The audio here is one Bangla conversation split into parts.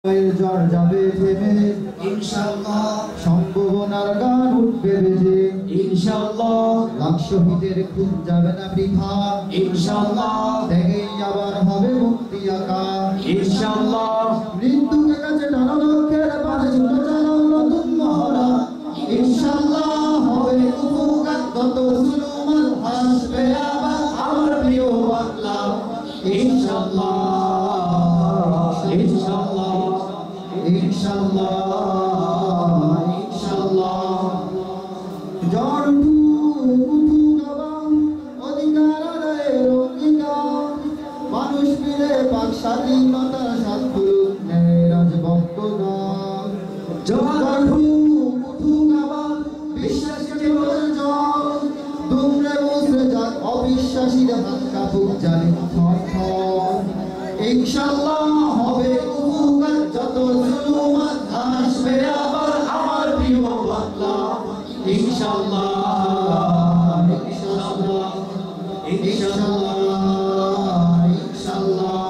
জ্বর যাবে থেমে ইনশাআল্লাহ, সম্ভাবনার গান উঠবে বেজে ইনশাআল্লাহ, লাখ শহীদের খুন যাবে না বৃথা ইনশাআল্লাহ, ত্যাগেই আবার হবে মুক্তি আঁকা ইনশাআল্লাহ, মৃত্যুকে কাছে টানা লক্ষ্যের পাশে ছুটে চালাও নতুন মহড়া ইনশাআল্লাহ হবে উপকার তত জুলুমান হাসবে আবার আমার প্রিয় বাংলা। ইনশাআল্লাহ, ইনশাআল্লাহ, ইনশাআল্লাহ ইনশাআল্লাহ। জ্বর অধিকার আদায়ের অঙ্গীকার মানুষ মিলে পাক স্বাধীনতা সাক্ষর রাজভক্তগণ জ্বর বিশ্বাসকে জল দুমড়ে মুচড়ে যাক অবিশ্বাসীরা হাত কাপুক জানে থর ইনশাআল্লাহ হবে উপকার যত জুলুমান আসবে আবার আমার প্রিয় বাংলা ইনশাআল্লাহ, ইনশাআল্লাহ, ইনশাআল্লাহ, ইনশাআল্লাহ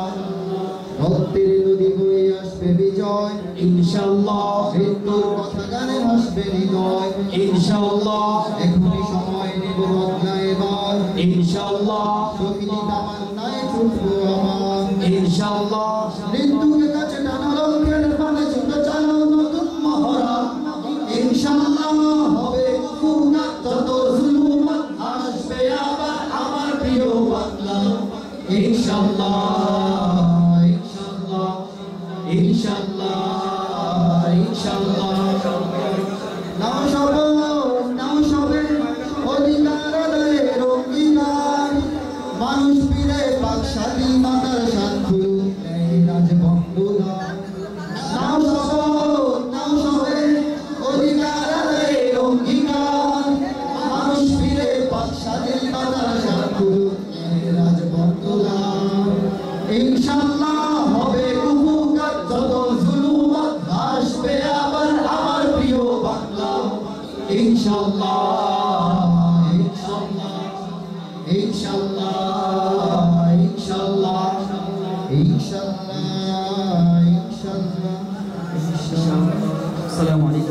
রক্তের নদী বয়ে আসবে বিজয় ইনশাআল্লাহ, মৃত্যুর কথা গানে ভাসবে হৃদয় ইনশাআল্লাহ, এখনই সময় নেব বদলা এবার ইনশাআল্লাহ, শহীদি তামান্নায় ছুটবো আমার ইনশাআল্লাহ, মৃত্যুকে কাছে টানা লক্ষ্যের পানে ছুটে চালাও নতুন মহড়া ইনশাআল্লাহ হবে উপকার যত জুলুমান আসবে আবার আমার প্রিয় বাংলা। ইনশাআল্লাহ, ইনশাআল্লাহ, ইনশাআল্লাহ, ইনশাআল্লাহ। নাও সবে অধিকার আদায়ের অঙ্গীকার মানুষ ফিরে পাক স্বাধীনতার সাক্ষর রাজভক্তগণ নাও সবে অধিকার আদায়ের অঙ্গীকার মানুষ ফিরে পাক স্বাধীনতার সাক্ষর রাজভক্তগণ ইনশাআল্লাহ হবে উপকার যত জুলুমান আসবে আবার আমার প্রিয় বাংলা ইনশাআল্লাহ, ইনশাআল্লাহ, ইনশাআল্লাহ, ইনশাআল্লাহ, ইনশাআল্লাহ ইনশাআল্লাহ ইনশাআল্লাহ। আসসালামু আলাইকুম।